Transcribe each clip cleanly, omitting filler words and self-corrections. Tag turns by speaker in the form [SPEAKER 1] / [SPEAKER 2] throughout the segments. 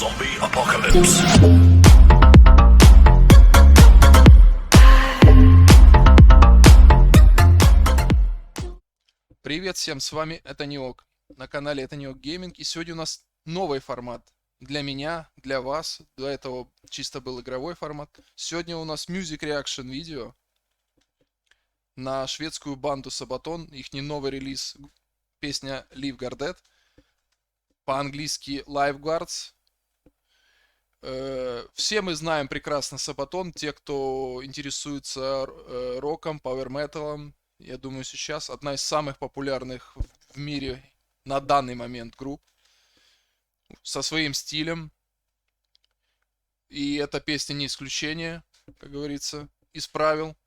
[SPEAKER 1] Zombie Apocalypse.
[SPEAKER 2] Привет всем, с вами это Неок, на канале это Неок Гейминг, и сегодня у нас новый формат для меня, для вас, до этого чисто был игровой формат. Сегодня у нас Music Reaction видео на шведскую банду Sabaton, их новый релиз, песня Leave Guarded, по-английски Lifeguards. Все мы знаем прекрасно Sabaton, те, кто интересуется роком, пауэр-металом. Я думаю, сейчас одна из самых популярных в мире на данный момент групп со своим стилем. И эта песня не исключение, как говорится, из правил.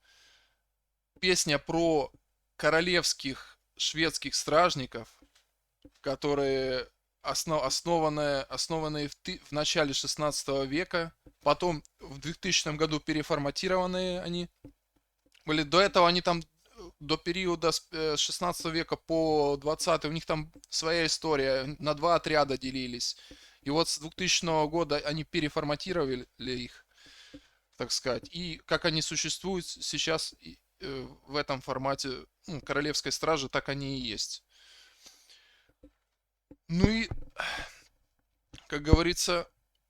[SPEAKER 2] Песня про королевских шведских стражников, которые основанные в начале 16 века, потом в 2000 году переформатированные они были. До этого они там, до периода с 16 века по 20 у них там своя история, на два отряда делились. И вот с 2000 года они переформатировали их, так сказать. И как они существуют сейчас в этом формате Королевской Стражи, так они и есть. Ну и, как говорится,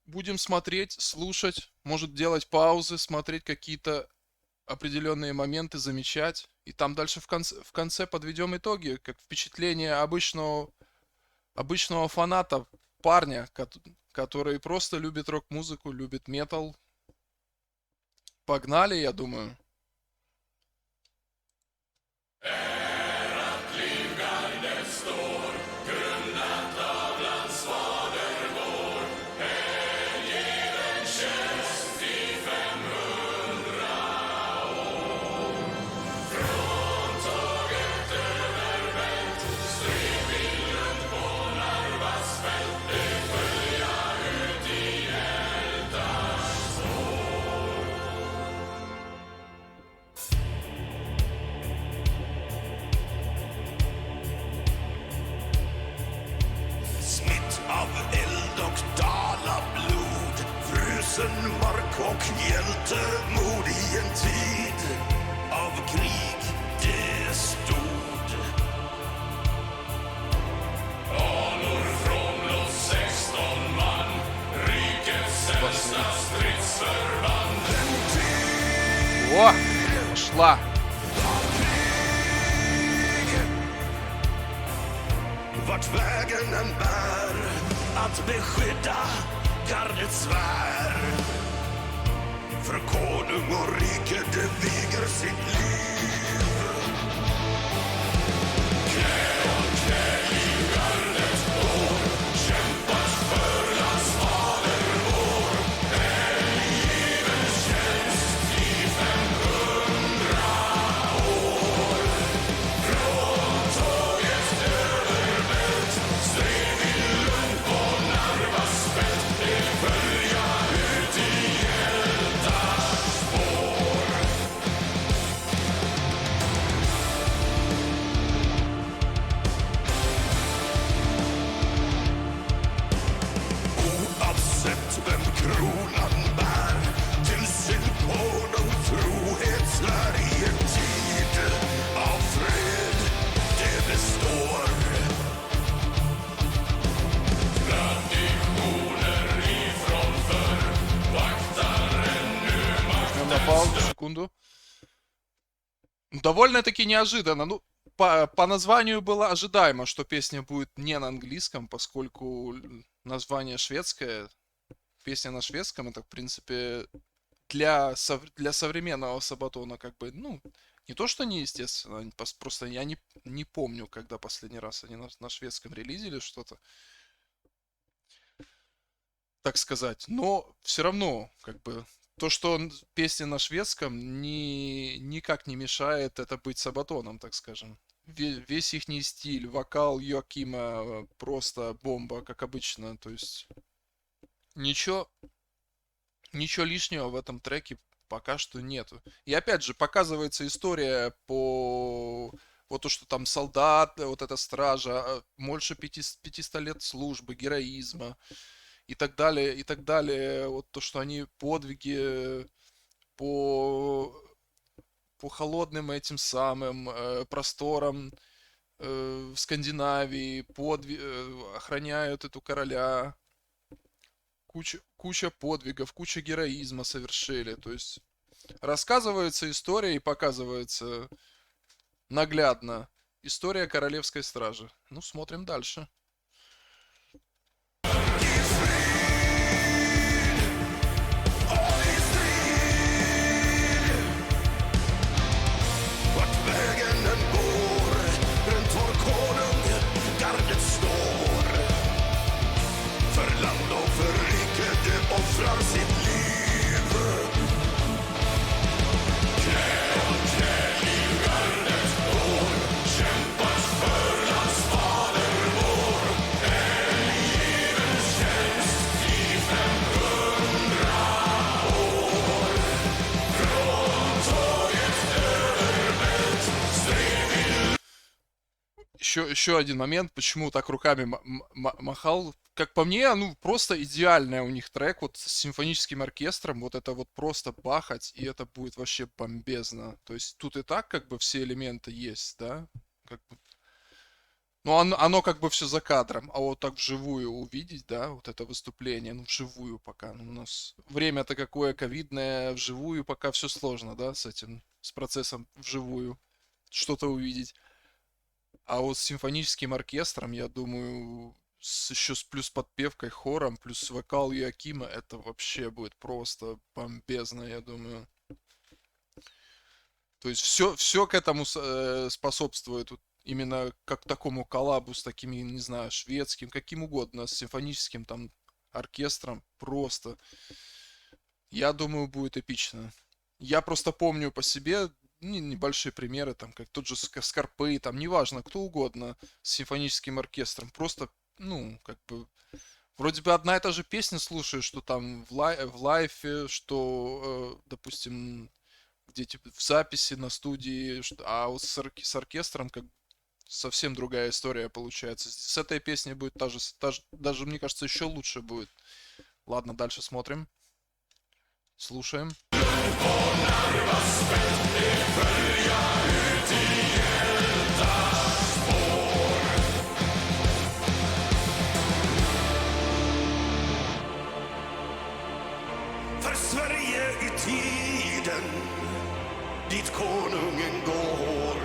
[SPEAKER 2] будем смотреть, слушать, может делать паузы, смотреть какие-то определенные моменты, замечать. И там дальше в конце подведем итоги, как впечатление обычного фаната, парня, который просто любит рок-музыку, любит метал. Погнали, я думаю.
[SPEAKER 1] Smitt av eld och dalablod, frusen mark och hjältemod i en tid av krig det stod. Anor från blott 16 man, rikets äldsta stridsförband.
[SPEAKER 2] О, шла.
[SPEAKER 1] Vart vägen än bär, att beskydda gardets svär. För konung och rike det viger sitt liv. Knä och knä i gardet går, kämpat för landsfader vår. Hängiven tjänst i 500 år. Från tåget överbält, stred i Lund på Narvas fält. Det följa ut i hjältars spår. Oavsett vem kronan bär, till sin konung trohet svär i en tid av fred det består. Traditioner ifrån förr vaktar ännu
[SPEAKER 2] Нажмем на паузу, секунду. Довольно-таки неожиданно. Ну, по названию было ожидаемо, что песня будет не на английском, поскольку название шведское, песня на шведском, это, в принципе, для современного Сабатона, как бы, ну, не то, что неестественно, просто я не помню, когда последний раз они на шведском релизили что-то, так сказать. Но все равно, как бы, то, что песня на шведском, никак не мешает это быть Сабатоном, так скажем. Весь ихний стиль, вокал Йоакима просто бомба, как обычно. То есть ничего лишнего в этом треке пока что нету. И опять же, показывается история по вот то, что там солдат, вот эта стража, больше 500 лет службы, героизма. и так далее, и так далее. Вот то, что они подвиги по, по холодным этим самым просторам в Скандинавии, охраняют эту короля, куча подвигов, куча героизма совершили. То есть рассказывается история и показывается наглядно история Королевской Стражи. Ну, смотрим дальше.
[SPEAKER 1] Vart vägen den går, runt vår konung gardet står. För land och för rike det offrar sitt liv. Knä och knä livgardet går, kämpar för landsfader vår. Hängiven tjänst i 500 år. Från tåget överbält stred vi.
[SPEAKER 2] Еще один момент, почему так руками махал. Как по мне, ну, просто идеальный у них трек, вот с симфоническим оркестром, вот это вот просто бахать, и это будет вообще бомбезно. То есть тут и так как бы все элементы есть, да? Как бы... Ну, оно как бы все за кадром, а вот так вживую увидеть, да, вот это выступление, ну, вживую пока. Ну, у нас время-то какое ковидное, вживую пока все сложно, да, с этим, с процессом вживую что-то увидеть. А вот с симфоническим оркестром, я думаю, еще с плюс подпевкой, хором, плюс вокал Якима, это вообще будет просто бомбезно, я думаю. То есть все к этому способствует. Вот именно как такому коллабу с такими, не знаю, шведским, каким угодно, с симфоническим там оркестром. Просто, я думаю, будет эпично. Я просто помню по себе небольшие примеры, там, как тот же Скорпы, там, неважно, кто угодно, с симфоническим оркестром. Просто, ну, как бы, вроде бы одна и та же песня слушаешь, что там в лайфе, что, допустим, где типа в записи на студии, а вот с оркестром как совсем другая история получается. С этой песней будет даже, мне кажется, еще лучше будет. Ладно, дальше смотрим. Слушаем.
[SPEAKER 1] För Sverige i tiden dit konungen går.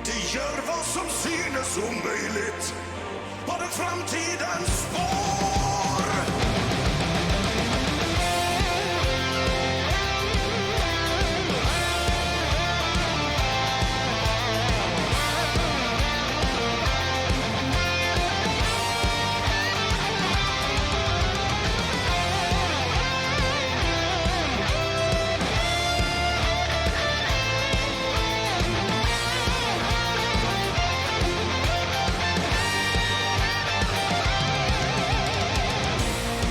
[SPEAKER 1] De gör vad som synes omöjligt på den framtidens spår.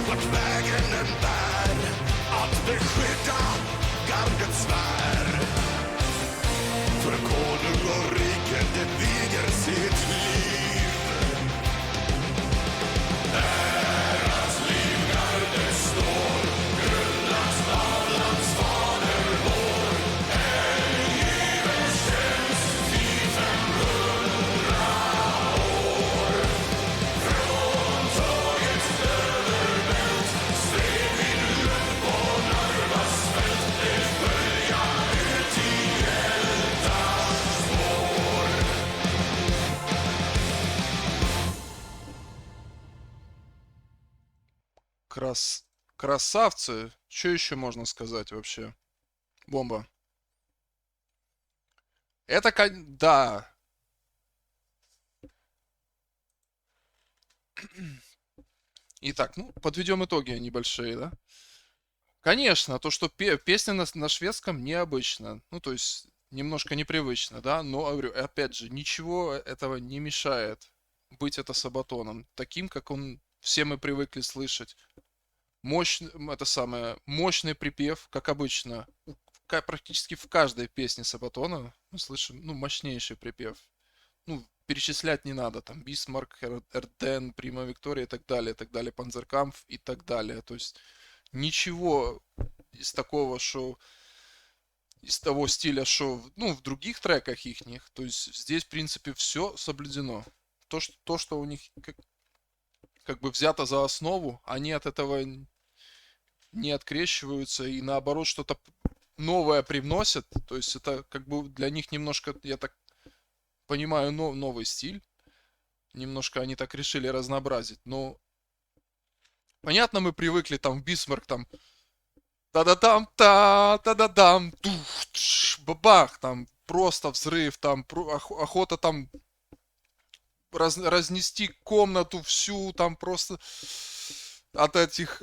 [SPEAKER 1] Vart vägen den bär, att beskydda gardets svär. För konung och rike det viger sitt liv. Deras livgarde står, grundlagt av landsfader vår. Hängiven tjänst i 500 år. Från tåget överbält stred vi lugnt på Narvas fält. Det följa ut i hjältars spår.
[SPEAKER 2] Красавцы. Что еще можно сказать вообще? Бомба. Это, да. Итак, ну, подведем итоги небольшие, да? Конечно, то, что песня на шведском необычно. Ну, то есть, немножко непривычно, да? Но, говорю, опять же, ничего этого не мешает быть это Сабатоном. Таким, как он все мы привыкли слышать. Мощный припев, как обычно. Практически в каждой песне Сабатона мы слышим, ну, мощнейший припев. ну, перечислять не надо, там, Бисмарк, Эрден, Прима Виктория и так далее, Панзеркампф и так далее. То есть ничего из такого, что из того стиля, что, ну, в других треках ихних. То есть здесь, в принципе, все соблюдено. То, что у них как бы взято за основу, они от этого не открещиваются и наоборот что-то новое привносят. То есть это как бы для них немножко, я так понимаю, новый стиль. Немножко они так решили разнообразить. Но понятно, мы привыкли там в Бисмарк там та-да-дам, та-да-дам, тух, тш, бабах, там просто взрыв, там охота там разнести комнату всю, там просто от этих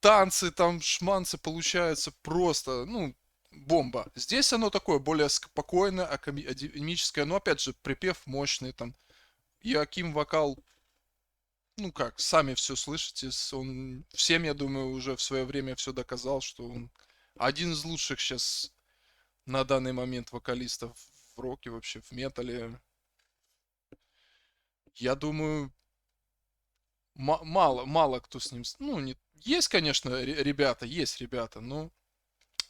[SPEAKER 2] танцы, там шманцы получаются просто, ну, бомба. Здесь оно такое более спокойное, академическое, но опять же припев мощный, там Иоаким вокал, ну как, сами все слышите, он всем, я думаю, уже в свое время все доказал, что он один из лучших сейчас на данный момент вокалистов в роке, вообще в метале. Я думаю, мало кто с ним, ну, не, есть, конечно, есть ребята, но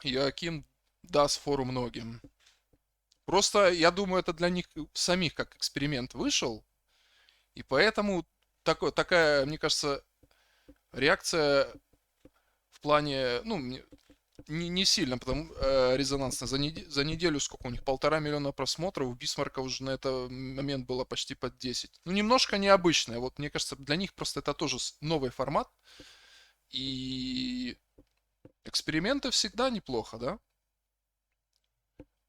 [SPEAKER 2] Иоаким даст фору многим. Просто, я думаю, это для них самих как эксперимент вышел, и поэтому такая, мне кажется, реакция в плане, ну, не сильно, потому резонансно. За неделю сколько у них? 1,5 миллиона просмотров. У Бисмарка уже на этот момент было почти под 10. Ну, немножко необычное. Вот мне кажется, для них просто это тоже новый формат. И эксперименты всегда неплохо, да?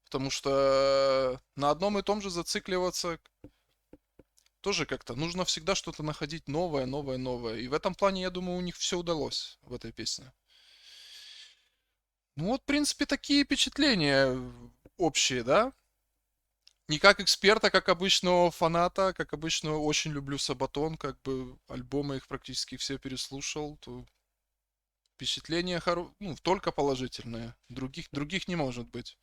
[SPEAKER 2] Потому что на одном и том же зацикливаться тоже как-то нужно всегда что-то находить новое, новое, новое. И в этом плане, я думаю, у них все удалось в этой песне. Ну вот, в принципе, такие впечатления общие, да? Не как эксперта, как обычного фаната, как обычно очень люблю Сабатон, как бы альбомы их практически все переслушал, то впечатления ну, только положительные, других не может быть.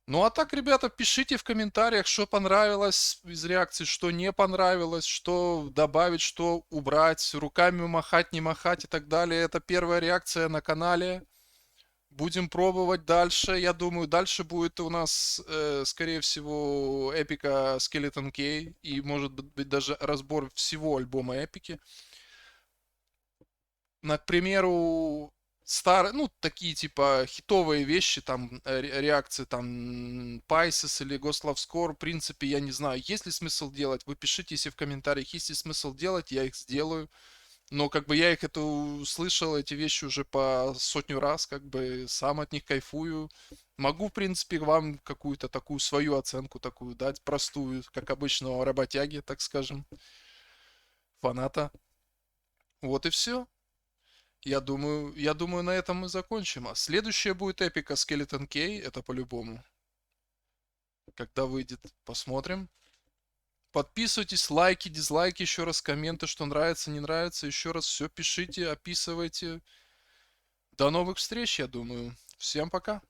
[SPEAKER 2] Ну а так, ребята, пишите в комментариях, что понравилось из реакции, что не понравилось, что добавить, что убрать, руками махать, не махать и так далее. Это первая реакция на канале. Будем пробовать дальше. Я думаю, дальше будет у нас, скорее всего, эпика Skeleton Key. И может быть даже разбор всего альбома эпики. К примеру, старые, ну, такие типа хитовые вещи, там, реакции, там, Pisces или Ghost Love Score, в принципе, я не знаю, есть ли смысл делать. Вы пишите, если в комментариях есть ли смысл делать, я их сделаю. Но как бы я их это слышал, эти вещи уже по сотню раз, как бы сам от них кайфую. Могу, в принципе, вам какую-то такую свою оценку такую дать, простую, как обычного работяги, так скажем, фаната. Вот и все. Я думаю, на этом мы закончим. А следующая будет эпика Skeleton Key, это по-любому. Когда выйдет, посмотрим. Подписывайтесь, лайки, дизлайки, еще раз комменты, что нравится, не нравится. Еще раз все пишите, описывайте. До новых встреч, я думаю. Всем пока.